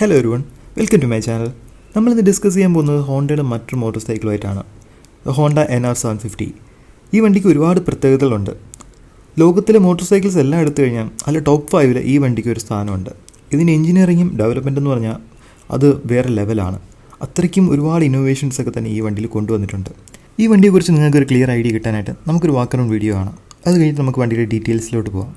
Hello everyone, welcome to my channel. നമ്മളിന്ന് discuss ചെയ്യാൻ പോകുന്നത് ഹോണ്ടയുടെ മറ്റൊരു മോട്ടോർ സൈക്കിളുമായിട്ടാണ്, ഹോണ്ട NR750. ഈ വണ്ടിക്ക് ഒരുപാട് പ്രത്യേകതകളുണ്ട്. ലോകത്തിലെ മോട്ടോർ സൈക്കിൾസ് എല്ലാം എടുത്തു കഴിഞ്ഞാൽ അതിൽ ടോപ്പ് 5 ഈ വണ്ടിക്ക് ഒരു സ്ഥാനമുണ്ട്. ഇതിൻ്റെ എഞ്ചിനീയറിങ്ങും ഡെവലപ്മെൻ്റ് എന്ന് പറഞ്ഞാൽ അത് വേറെ ലെവലാണ്. അത്രയ്ക്കും ഒരുപാട് ഇന്നോവേഷൻസ് ഒക്കെ തന്നെ ഈ വണ്ടിയിൽ കൊണ്ടുവന്നിട്ടുണ്ട്. ഈ വണ്ടിയെക്കുറിച്ച് നിങ്ങൾക്കൊരു ക്ലിയർ ഐഡിയ കിട്ടാനായിട്ട് നമുക്കൊരു വാക്ക് അറൗണ്ട് വീഡിയോ കാണാം. അത് കഴിഞ്ഞിട്ട് നമുക്ക് വണ്ടിയുടെ ഡീറ്റെയിൽസിലോട്ട് പോകാം.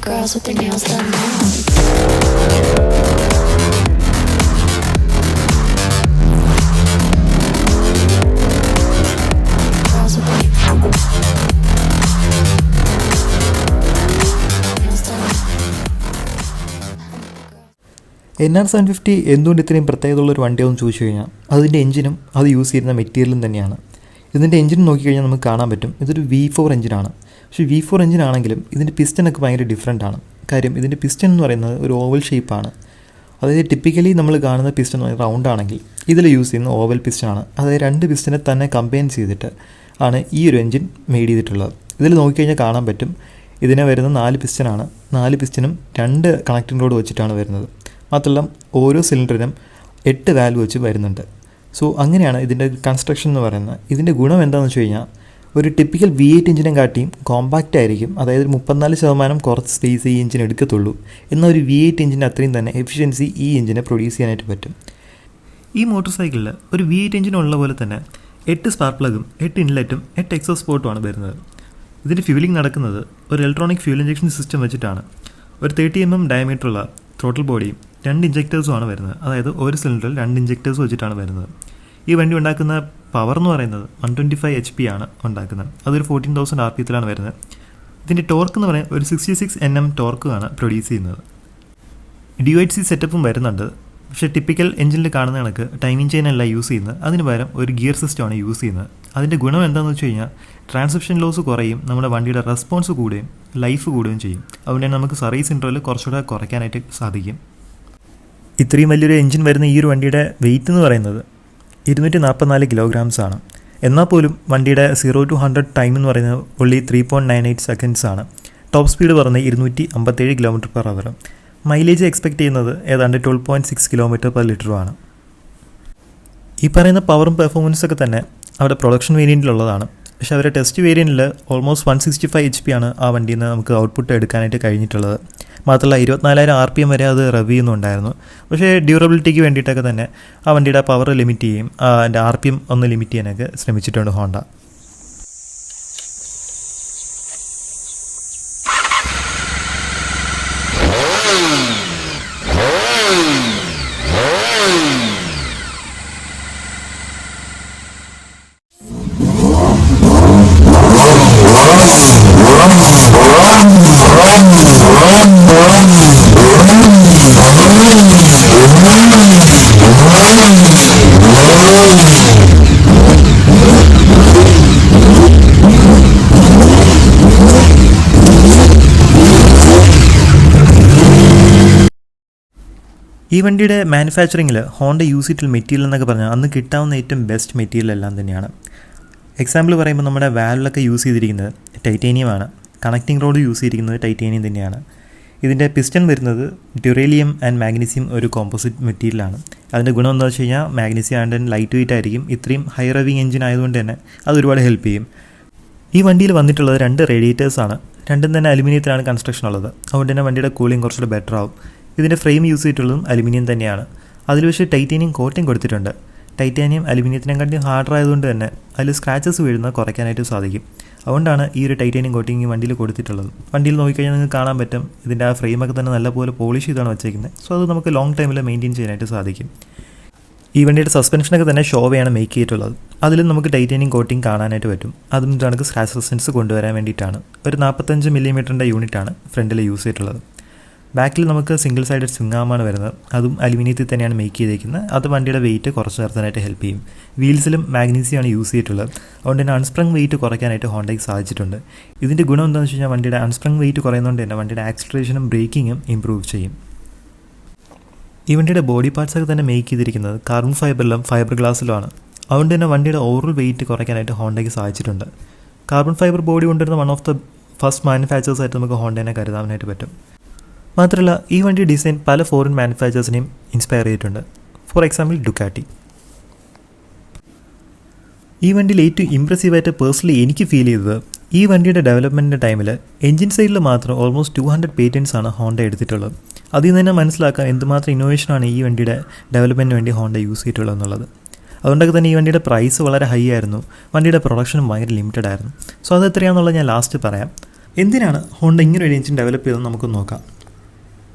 Girls with their nails done now. Girls with their nails done. NR750 എന്തുകൊണ്ട് ഇത്രയും പ്രത്യേകതയുള്ളൊരു വണ്ടിയാണെന്ന് ചോദിച്ചു കഴിഞ്ഞാൽ അതിൻ്റെ എഞ്ചിനും അത് യൂസ് ചെയ്യുന്ന മെറ്റീരിയലും തന്നെയാണ്. ഇതിൻ്റെ എഞ്ചിൻ നോക്കിക്കഴിഞ്ഞാൽ നമുക്ക് കാണാൻ പറ്റും, ഇതൊരു V4 എഞ്ചിനാണ്. പക്ഷേ V4 എഞ്ചിനാണെങ്കിലും ഇതിൻ്റെ പിസ്റ്റനൊക്കെ ഭയങ്കര ഡിഫറെൻ്റ് ആണ്. കാര്യം ഇതിൻ്റെ പിസ്റ്റൻ എന്ന് പറയുന്നത് ഒരു ഓവൽ ഷേപ്പാണ്. അതായത് ടിപ്പിക്കലി നമ്മൾ കാണുന്ന പിസ്റ്റൻ എന്ന് പറയുന്നത് റൗണ്ട് ആണെങ്കിൽ ഇതിൽ യൂസ് ചെയ്യുന്ന ഓവൽ പിസ്റ്റനാണ്. അതായത് രണ്ട് പിസ്റ്റനെ തന്നെ കമ്പൈൻ ചെയ്തിട്ട് ആണ് ഈ ഒരു എഞ്ചിൻ മെയ്ഡ് ചെയ്തിട്ടുള്ളത്. ഇതിൽ നോക്കിക്കഴിഞ്ഞാൽ കാണാൻ പറ്റും, ഇതിന് വരുന്ന 4 പിസ്റ്റനാണ്. 4 പിസ്റ്റനും 2 കണക്റ്റിംഗ് റോഡ് വെച്ചിട്ടാണ് വരുന്നത്. മാത്രമല്ല ഓരോ സിലിണ്ടറിനും 8 വാൽവ് വെച്ച് വരുന്നുണ്ട്. സോ അങ്ങനെയാണ് ഇതിൻ്റെ കൺസ്ട്രക്ഷൻ എന്ന് പറയുന്നത്. ഇതിൻ്റെ ഗുണം എന്താണെന്ന് വെച്ച് കഴിഞ്ഞാൽ ഒരു ടിപ്പിക്കൽ V8 എഞ്ചിനെ കാട്ടിയും കോമ്പാക്റ്റ് ആയിരിക്കും. അതായത് 34% കുറച്ച് സ്പേസ് ഈ എഞ്ചിൻ എടുക്കത്തുള്ളൂ. എന്നാൽ ഒരു V8 എഞ്ചിൻ്റെ അത്രയും തന്നെ എഫിഷ്യൻസി ഈ എഞ്ചിനെ പ്രൊഡ്യൂസ് ചെയ്യാനായിട്ട് പറ്റും. ഈ മോട്ടോർ സൈക്കിളിൽ ഒരു V8 എഞ്ചിനുള്ള പോലെ തന്നെ 8 സ്പാർക്ക് പ്ലഗും 8 ഇൻലെറ്റും 8 എക്സോസ്റ്റ് പോർട്ടുമാണ് വരുന്നത്. ഇതിൻ്റെ ഫ്യൂലിംഗ് നടക്കുന്നത് ഒരു ഇലക്ട്രോണിക് ഫ്യൂൽ ഇഞ്ചക്ഷൻ സിസ്റ്റം വെച്ചിട്ടാണ്. ഒരു 30 mm ഡയമീറ്ററുള്ള ത്രോട്ടിൽ ബോഡിയും 2 ഇഞ്ചക്ടേഴ്സുമാണ് വരുന്നത്. അതായത് ഒരു സിലിണ്ടറിൽ 2 ഇഞ്ചക്ടേഴ്സ് വെച്ചിട്ടാണ് വരുന്നത്. ഈ വണ്ടി ഉണ്ടാക്കുന്ന പവർ എന്ന് പറയുന്നത് 125 HP ആണ് ഉണ്ടാക്കുന്നത്. അതൊരു 14,000 RPM വരുന്നത്. ഇതിൻ്റെ ടോർക്ക് എന്ന് പറയുന്നത് ഒരു 66 Nm ടോർക്കാണ് പ്രൊഡ്യൂസ് ചെയ്യുന്നത്. DOHC സെറ്റപ്പും വരുന്നുണ്ട്. പക്ഷേ ടിപ്പിക്കൽ എഞ്ചിനിൽ കാണുന്ന കണക്ക് ടൈമിംഗ് ചെയിൻ അല്ല യൂസ് ചെയ്യുന്നത്. അതിന് പകരം ഒരു ഗിയർ സിസ്റ്റമാണ് യൂസ് ചെയ്യുന്നത്. അതിൻ്റെ ഗുണം എന്താണെന്ന് വെച്ച് കഴിഞ്ഞാൽ ട്രാൻസ്മിഷൻ ലോസ് കുറയും, നമ്മുടെ വണ്ടിയുടെ റെസ്പോൺസ് കൂടുകയും ലൈഫ് കൂടുകയും ചെയ്യും. അതുകൊണ്ട് തന്നെ നമുക്ക് സർവീസ് ഇൻ്റർവെൽ കുറച്ചുകൂടെ കുറയ്ക്കാനായിട്ട് സാധിക്കും. ഇത്രയും വലിയൊരു എഞ്ചിൻ വരുന്ന ഈ ഒരു വണ്ടിയുടെ വെയിറ്റ് എന്ന് പറയുന്നത് 244 kilograms ആണ്. എന്നാൽ പോലും വണ്ടിയുടെ 0 to 100 ടൈം എന്ന് പറയുന്നത് only 3.98 seconds ആണ്. ടോപ്പ് സ്പീഡ് പറഞ്ഞത് 257 km/h. മൈലേജ് എക്സ്പെക്ട് ചെയ്യുന്നത് ഏതാണ്ട് 12.6 km/L ആണ്. ഈ പറയുന്ന പവറും പെർഫോമൻസൊക്കെ തന്നെ അവിടെ പ്രൊഡക്ഷൻ വേരിയൻറ്റിലുള്ളതാണ്. പക്ഷേ അവരുടെ ടെസ്റ്റ് വേരിയൻറ്റിൽ ഓൾമോസ്റ്റ് 165 HP ആണ് ആ വണ്ടിയിൽ നിന്ന് നമുക്ക് ഔട്ട്പുട്ട് എടുക്കാനായിട്ട് കഴിഞ്ഞിട്ടുള്ളത്. മാത്രമല്ല 24,000 RPM വരെ അത് റവ് ചെയ്യുന്നുണ്ടായിരുന്നു. പക്ഷേ ഡ്യൂറബിലിറ്റിക്ക് വേണ്ടിയിട്ടൊക്കെ തന്നെ ആ വണ്ടിയുടെ പവർ ലിമിറ്റ് ചെയ്യും, അതിൻ്റെ RPM ഒന്ന് ലിമിറ്റ് ചെയ്യാനൊക്കെ ശ്രമിച്ചിട്ടുണ്ട് ഹോണ്ട. ഈ വണ്ടിയുടെ മാനുഫാക്ചറിങ്ങിൽ ഹോണ്ട യൂസ് ചെയ്തിട്ടുള്ള മെറ്റീരിയൽ എന്നൊക്കെ പറഞ്ഞാൽ അന്ന് കിട്ടാവുന്ന ഏറ്റവും ബെസ്റ്റ് മെറ്റീരിയൽ എല്ലാം തന്നെയാണ്. എക്സാമ്പിൾ പറയുമ്പോൾ നമ്മുടെ വാൽവിലൊക്കെ യൂസ് ചെയ്തിരിക്കുന്നത് ടൈറ്റേനിയമാണ്. കണക്റ്റിംഗ് റോഡ് യൂസ് ചെയ്തിരിക്കുന്നത് ടൈറ്റേനിയം തന്നെയാണ്. ഇതിൻ്റെ പിസ്റ്റൺ വരുന്നത് ഡ്യൂറേലിയം ആൻഡ് മാഗ്നീസിയം ഒരു കോമ്പോസിറ്റ് മെറ്റീരിയലാണ്. അതിൻ്റെ ഗുണം എന്താണെന്ന് വെച്ച് കഴിഞ്ഞാൽ മാഗ്നീസിയം ആൻഡ് ലൈറ്റ് വെയിറ്റ് ആയിരിക്കും. ഇത്രയും ഹൈ റവിങ് എഞ്ചിൻ ആയതുകൊണ്ട് തന്നെ അത് ഒരുപാട് ഹെൽപ്പ് ചെയ്യും. ഈ വണ്ടിയിൽ വന്നിട്ടുള്ളത് 2 റേഡിയേറ്റേഴ്സാണ്. രണ്ടും തന്നെ അലുമിനിയത്തിലാണ് കൺസ്ട്രക്ഷൻ ഉള്ളത്. അതുകൊണ്ട് തന്നെ വണ്ടിയുടെ കൂളിംഗ് കുറച്ചുകൂടെ ബെറ്റർ ആവും. ഇതിൻ്റെ ഫ്രെയിം യൂസ് ചെയ്തിട്ടുള്ളതും അലുമിനിയം തന്നെയാണ്. അതിൽ പക്ഷേ ടൈറ്റേനിയം കോട്ടിംഗ് കൊടുത്തിട്ടുണ്ട്. ടൈറ്റാനിയം അലുമിനിയത്തിനെക്കാട്ടിയും ഹാർഡർ ആയതുകൊണ്ട് തന്നെ അതിൽ സ്ക്രാച്ചസ് വീഴുന്നത് കുറയ്ക്കാനായിട്ട് സാധിക്കും. അതുകൊണ്ടാണ് ഈ ഒരു ടൈറ്റാനിയം കോട്ടിങ് വണ്ടിയിൽ കൊടുത്തിട്ടുള്ളത്. വണ്ടിയിൽ നോക്കിക്കഴിഞ്ഞാൽ നിങ്ങൾക്ക് കാണാൻ പറ്റും, ഇതിൻ്റെ ആ ഫ്രെയിമൊക്കെ തന്നെ നല്ലപോലെ പോളിഷ് ചെയ്താണ് വെച്ചേക്കുന്നത്. സോ അത് നമുക്ക് ലോങ് ടൈമിൽ മെയിൻറ്റെയിൻ ചെയ്യാനായിട്ട് സാധിക്കും. ഈ വണ്ടിയുടെ സസ്പെൻഷനൊക്കെ തന്നെ ഷോവയാണ് മേക്ക് ചെയ്തിട്ടുള്ളത്. അതിലും നമുക്ക് ടൈറ്റാനിയം കോട്ടിങ് കാണാനായിട്ട് പറ്റും. അതും നമുക്ക് സ്ക്രാച്ച് റെസിസ്റ്റൻസ് കൊണ്ടുവരാൻ വേണ്ടിയിട്ടാണ്. ഒരു 45 mm യൂണിറ്റാണ് ഫ്രണ്ടിൽ യൂസ് ചെയ്തിട്ടുള്ളത്. ബാക്കിൽ നമുക്ക് സിംഗിൾ സൈഡഡ് സ്വിംഗ് ആമാണ് വരുന്നത്. അതും അലുമിനിയത്തിൽ തന്നെയാണ് മേക്ക് ചെയ്തിരിക്കുന്നത്. അത് വണ്ടിയുടെ വെയിറ്റ് കുറച്ച് നിർത്താനായിട്ട് ഹെൽപ്പ് ചെയ്യും. വീൽസിലും മാഗ്നീസിയമാണ് യൂസ് ചെയ്തിട്ടുള്ളത്. അതുകൊണ്ട് തന്നെ അൺസ്പ്രങ് വെയിറ്റ് കുറയ്ക്കാനായിട്ട് ഹോണ്ടയ്ക്ക് സാധിച്ചിട്ടുണ്ട്. ഇതിൻ്റെ ഗുണം എന്താണെന്ന് വെച്ച് കഴിഞ്ഞാൽ വണ്ടിയുടെ അൺസ്പ്രങ് വെയിറ്റ് കുറയുന്നതുകൊണ്ട് തന്നെ വണ്ടിയുടെ ആക്സിലറേഷനും ബ്രേക്കിങ്ങും ഇമ്പ്രൂവ് ചെയ്യും. ഈ വണ്ടിയുടെ ബോഡി പാർട്സൊക്കെ തന്നെ മേക്ക് ചെയ്തിരിക്കുന്നത് കാർബൺ ഫൈബറിലും ഫൈബർ ഗ്ലാസ്സിലുമാണ്. അതുകൊണ്ട് തന്നെ വണ്ടിയുടെ ഓവറോൾ വെയിറ്റ് കുറയ്ക്കാനായിട്ട് ഹോണ്ടയ്ക്ക് സാധിച്ചിട്ടുണ്ട്. കാർബൺ ഫൈബർ ബോഡി കൊണ്ടുവരുന്ന വൺ ഓഫ് ദ ഫസ്റ്റ് മാനുഫാക്ചേഴ്സായിട്ട് നമുക്ക് ഹോണ്ടേനെ കരുതാനായിട്ട് പറ്റും. മാത്രമല്ല ഈ വണ്ടി ഡിസൈൻ പല ഫോറിൻ മാനുഫാക്ചേഴ്സിനെയും ഇൻസ്പയർ ചെയ്തിട്ടുണ്ട്. For example Ducati. ഈ വണ്ടിയിൽ ഏറ്റവും ഇംപ്രസീവായിട്ട് പേഴ്സണലി എനിക്ക് ഫീൽ ചെയ്തത് ഈ വണ്ടിയുടെ ഡെവലപ്മെൻറ്റിൻ്റെ ടൈമിൽ എൻജിൻ സൈഡിൽ മാത്രം ഓൾമോസ്റ്റ് 200 പേറ്റൻസ് ആണ് ഹോണ്ട എടുത്തിട്ടുള്ളത്. അതിൽ നിന്ന് തന്നെ മനസ്സിലാക്കാൻ എന്തുമാത്രം ഇന്നോവേഷനാണ് ഈ വണ്ടിയുടെ ഡെവലപ്മെൻറ്റിന് വേണ്ടി ഹോണ്ട യൂസ് ചെയ്തിട്ടുള്ളത് എന്നുള്ളത്. അതുകൊണ്ടൊക്കെ തന്നെ ഈ വണ്ടിയുടെ പ്രൈസ് വളരെ ഹൈ ആയിരുന്നു. വണ്ടിയുടെ പ്രൊഡക്ഷനും ഭയങ്കര ലിമിറ്റഡ് ആയിരുന്നു. സോ അത് എത്രയാണെന്നുള്ളത് ഞാൻ ലാസ്റ്റ് പറയാം. എന്തിനാണ് ഹോണ്ട ഇങ്ങനെ ഒരു എഞ്ചിൻ ഡെവലപ്പ് ചെയ്തതെന്ന് നമുക്ക് നോക്കാം.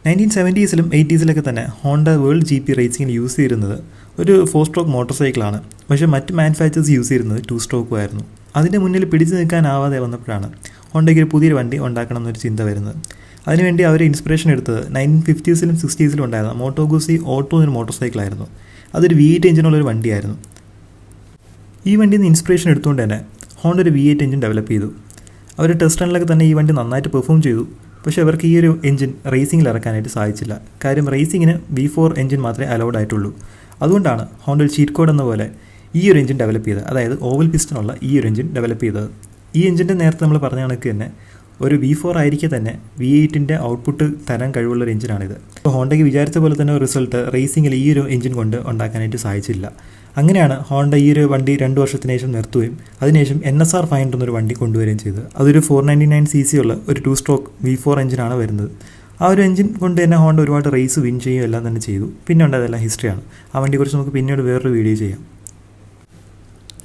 1970s 80s തന്നെ ഹോണ്ട വേൾഡ് GP റേസിങ്ങിൽ യൂസ് ചെയ്തിരുന്നത് ഒരു 4 സ്ട്രോക്ക് മോട്ടോർ സൈക്കിളാണ്. പക്ഷേ മറ്റ് മാനുഫാക്ചേഴ്സ് യൂസ് ചെയ്തിരുന്നത് 2 സ്ട്രോക്കും ആയിരുന്നു. അതിൻ്റെ മുന്നിൽ പിടിച്ചു നിൽക്കാനാവാതെ വന്നപ്പോഴാണ് ഹോണ്ടയ്ക്ക് ഒരു പുതിയൊരു വണ്ടി ഉണ്ടാക്കണം എന്നൊരു ചിന്ത വരുന്നത്. അതിനുവേണ്ടി അവർ ഇൻസ്പിറേഷൻ എടുത്തത് 1950s 60s ഉണ്ടായിരുന്ന മോട്ടോ ഗുസി ഓട്ടോ എന്നൊരു മോട്ടോർ സൈക്കിളായിരുന്നു. അതൊരു V8 എഞ്ചിനുള്ളൊരു വണ്ടിയായിരുന്നു. ഈ വണ്ടിയിൽ നിന്ന് ഇൻസ്പിറേഷൻ എടുത്തുകൊണ്ട് തന്നെ ഹോണ്ട ഒരു V8 എഞ്ചിൻ ഡെവലപ്പ് ചെയ്തു. അവർ ടെസ്റ്റ് റണ്ണിലൊക്കെ തന്നെ ഈ വണ്ടി നന്നായിട്ട് പെർഫോം ചെയ്തു. പക്ഷേ അവർക്ക് ഈ ഒരു എഞ്ചിൻ റേസിങ്ങിൽ ഇറക്കാനായിട്ട് സാധിച്ചില്ല. കാര്യം റേസിങ്ങിന് V4 എഞ്ചിൻ മാത്രമേ അലൗഡ് ആയിട്ടുള്ളൂ. അതുകൊണ്ടാണ് ഹോണ്ട ഒരു ചീറ്റ് കോഡ് എന്ന പോലെ ഈ ഒരു എഞ്ചിൻ ഡെവലപ്പ് ചെയ്തത്. അതായത് ഓവൽ പിസ്റ്റനുള്ള ഈ ഒരു എഞ്ചിൻ ഡെവലപ്പ് ചെയ്തത്. ഈ എഞ്ചിൻ്റെ നേരത്തെ നമ്മൾ പറഞ്ഞ കണക്ക് തന്നെ ഒരു V4 ആയിരിക്കെ തന്നെ V8 ഔട്ട്പുട്ട് തരാൻ കഴിവുള്ളൊരു എഞ്ചിനാണിത്. അപ്പോൾ ഹോണ്ടയ്ക്ക് വിചാരിച്ച പോലെ തന്നെ റിസൾട്ട് റേസിങ്ങിൽ ഈ ഒരു എഞ്ചിൻ കൊണ്ട് ഉണ്ടാക്കാനായിട്ട് സാധിച്ചില്ല. അങ്ങനെയാണ് ഹോണ്ട ഈ ഒരു വണ്ടി 2 വർഷത്തിന് ശേഷം നിർത്തുകയും അതിനുശേഷം NSR 500 എന്നൊരു വണ്ടി കൊണ്ടുവരികയും ചെയ്തത്. അതൊരു 499cc ഉള്ള ഒരു 2 സ്ട്രോക്ക് V4 എഞ്ചിനാണ് വരുന്നത്. ആ ഒരു എഞ്ചിൻ കൊണ്ട് തന്നെ ഹോണ്ട ഒരുപാട് റേസ് വിൻ ചെയ്യുകയും എല്ലാം തന്നെ ചെയ്തു. പിന്നെ ഉണ്ടായതെല്ലാം ഹിസ്റ്ററിയാണ്. ആ വണ്ടിയെക്കുറിച്ച് നമുക്ക് പിന്നീട് വേറൊരു വീഡിയോ ചെയ്യാം.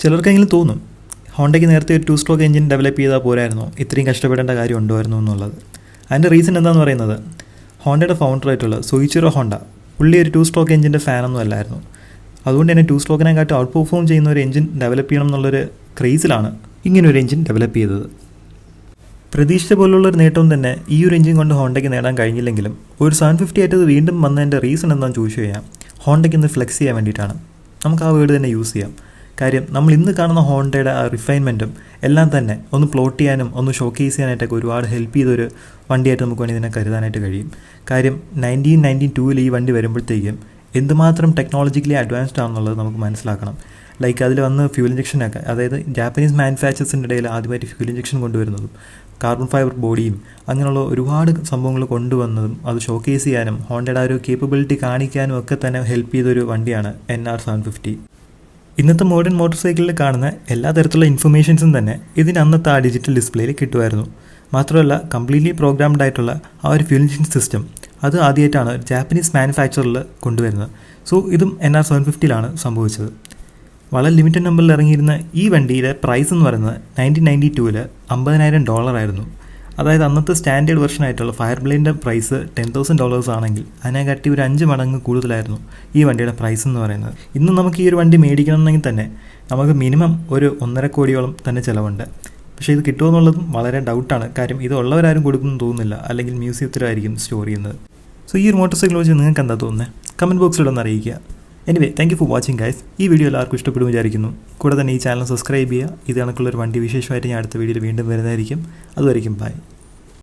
ചിലർക്കെങ്കിലും തോന്നും ഹോണ്ടയ്ക്ക് നേരത്തെ ഒരു 2 സ്ട്രോക്ക് എഞ്ചിൻ ഡെവലപ്പ് ചെയ്താൽ പോരായിരുന്നോ, ഇത്രയും കഷ്ടപ്പെടേണ്ട കാര്യം ഉണ്ടായിരുന്നു എന്നുള്ളത്. അതിൻ്റെ റീസൺ എന്താണെന്ന് പറയുന്നത് ഹോണ്ടയുടെ ഫൗണ്ടറായിട്ടുള്ള സോയിച്ചിറോ ഹോണ്ട പുള്ളി ഒരു 2 സ്ട്രോക്ക് എഞ്ചിൻ്റെ ഫാനൊന്നും അല്ലായിരുന്നു. അതുകൊണ്ട് തന്നെ 2 സ്ട്രോക്കിനെക്കാട്ടും ഔട്ട് പെർഫോം ചെയ്യുന്ന ഒരു എഞ്ചിൻ ഡെവലപ്പ് ചെയ്യണം എന്നുള്ളൊരു ക്രേസിലാണ് ഇങ്ങനൊരു എഞ്ചിൻ ഡെവലപ്പ് ചെയ്തത്. പ്രതീക്ഷിച്ച പോലുള്ളൊരു നേട്ടവും തന്നെ ഈ ഒരു എഞ്ചിൻ കൊണ്ട് ഹോണ്ടയ്ക്ക് നേടാൻ കഴിഞ്ഞില്ലെങ്കിലും ഒരു 750 ആയിട്ട് വീണ്ടും വന്നതിൻ്റെ റീസൺ എന്താണെന്ന് ചോദിച്ചു കഴിഞ്ഞാൽ ഹോണ്ടയ്ക്ക് ഇന്ന് ഫ്ലെക്സ് ചെയ്യാൻ വേണ്ടിയിട്ടാണ്. നമുക്ക് ആ വേർഡ് തന്നെ യൂസ് ചെയ്യാം. കാര്യം നമ്മൾ ഇന്ന് കാണുന്ന ഹോണ്ടയുടെ ആ റിഫൈൻമെൻറ്റും എല്ലാം തന്നെ ഒന്ന് പ്ലോട്ട് ചെയ്യാനും ഒന്ന് ഷോക്കേസ് ചെയ്യാനായിട്ടൊക്കെ ഒരുപാട് ഹെൽപ്പ് ചെയ്തൊരു വണ്ടിയായിട്ട് നമുക്ക് വേണ്ടി ഇതിനെ കരുതാനായിട്ട് കഴിയും. കാര്യം 1992 ഈ വണ്ടി വരുമ്പോഴത്തേക്കും എന്തുമാത്രം ടെക്നോളജിക്കലി അഡ്വാൻസ്ഡ് ആണെന്നുള്ളത് നമുക്ക് മനസ്സിലാക്കണം. ലൈക്ക് അതിൽ വന്ന് ഫ്യൂൽ ഇഞ്ചക്ഷനൊക്കെ, അതായത് ജാപ്പനീസ് മാനുഫാക്ചേഴ്സിൻ്റെ ഇടയിൽ ആദ്യമായിട്ട് ഫ്യൂൽ ഇഞ്ചക്ഷൻ കൊണ്ടുവരുന്നതും കാർബൺ ഫൈബർ ബോഡിയും അങ്ങനെയുള്ള ഒരുപാട് സംഭവങ്ങൾ കൊണ്ടുവന്നതും അത് ഷോക്കേസ് ചെയ്യാനും ഹോണ്ടയുടെ ആ ഒരു കേപ്പബിലിറ്റി കാണിക്കാനും ഒക്കെ തന്നെ ഹെൽപ്പ് ചെയ്തൊരു വണ്ടിയാണ് NR 750. ഇന്നത്തെ മോഡേൺ മോട്ടോർ സൈക്കിളിൽ കാണുന്ന എല്ലാ തരത്തിലുള്ള ഇൻഫർമേഷൻസും തന്നെ ഇതിന് അന്നത്തെ ആ ഡിജിറ്റൽ ഡിസ്പ്ലേയിൽ കിട്ടുമായിരുന്നു. മാത്രമല്ല കംപ്ലീറ്റ്ലി പ്രോഗ്രാംഡ് ആയിട്ടുള്ള ആ ഒരു ഫ്യൂൽ ഇഞ്ചക്ഷൻ സിസ്റ്റം അത് ആദ്യമായിട്ടാണ് ജാപ്പനീസ് മാനുഫാക്ചറിൽ കൊണ്ടുവരുന്നത്. സോ ഇതും NR 750 സംഭവിച്ചത്. വളരെ ലിമിറ്റഡ് നമ്പറിൽ ഇറങ്ങിയിരുന്ന ഈ വണ്ടിയുടെ പ്രൈസ് എന്ന് പറയുന്നത് 1992 $50,000 ആയിരുന്നു. അതായത് അന്നത്തെ സ്റ്റാൻഡേർഡ് വെർഷൻ ആയിട്ടുള്ള ഫയർ ബ്ലേഡിൻ്റെ പ്രൈസ് $10,000 ആണെങ്കിൽ അതിനെക്കാട്ടി ഒരു 5 മടങ്ങ് കൂടുതലായിരുന്നു ഈ വണ്ടിയുടെ പ്രൈസ് എന്ന് പറയുന്നത്. ഇന്ന് നമുക്ക് ഈ ഒരു വണ്ടി മേടിക്കണമെന്നെങ്കിൽ തന്നെ നമുക്ക് മിനിമം ഒരു 1.5 കോടിയോളം തന്നെ ചിലവുണ്ട്. പക്ഷേ ഇത് കിട്ടുമോ എന്നുള്ളതും വളരെ ഡൗട്ടാണ്. കാര്യം ഇത് ഉള്ളവരാരും കൊടുക്കുമെന്ന് തോന്നുന്നില്ല, അല്ലെങ്കിൽ മ്യൂസിയത്തിലായിരിക്കും സ്റ്റോർ ചെയ്യുന്നത്. സോ ഈ ഒരു മോട്ടോർ സൈക്കിൾ വെച്ച് നിങ്ങൾക്ക് എന്താ തോന്നുന്നത്? കമൻറ്റ് ബോക്സിലൊന്ന് അറിയിക്കുക. Anyway thank you for watching guys. ഈ വീഡിയോ എല്ലാവർക്കും ഇഷ്ടപ്പെടും വിചാരിക്കുന്നു. കൂടെ തന്നെ ഈ ചാനൽ സബ്സ്ക്രൈബ് ചെയ്യുക. ഇത് കണക്കുള്ളൊരു വണ്ടി വിശേഷമായിട്ട് ഞാൻ അടുത്ത വീഡിയോയിൽ വീണ്ടും വരുന്നതായിരിക്കും. അതുവരെയും ബൈ.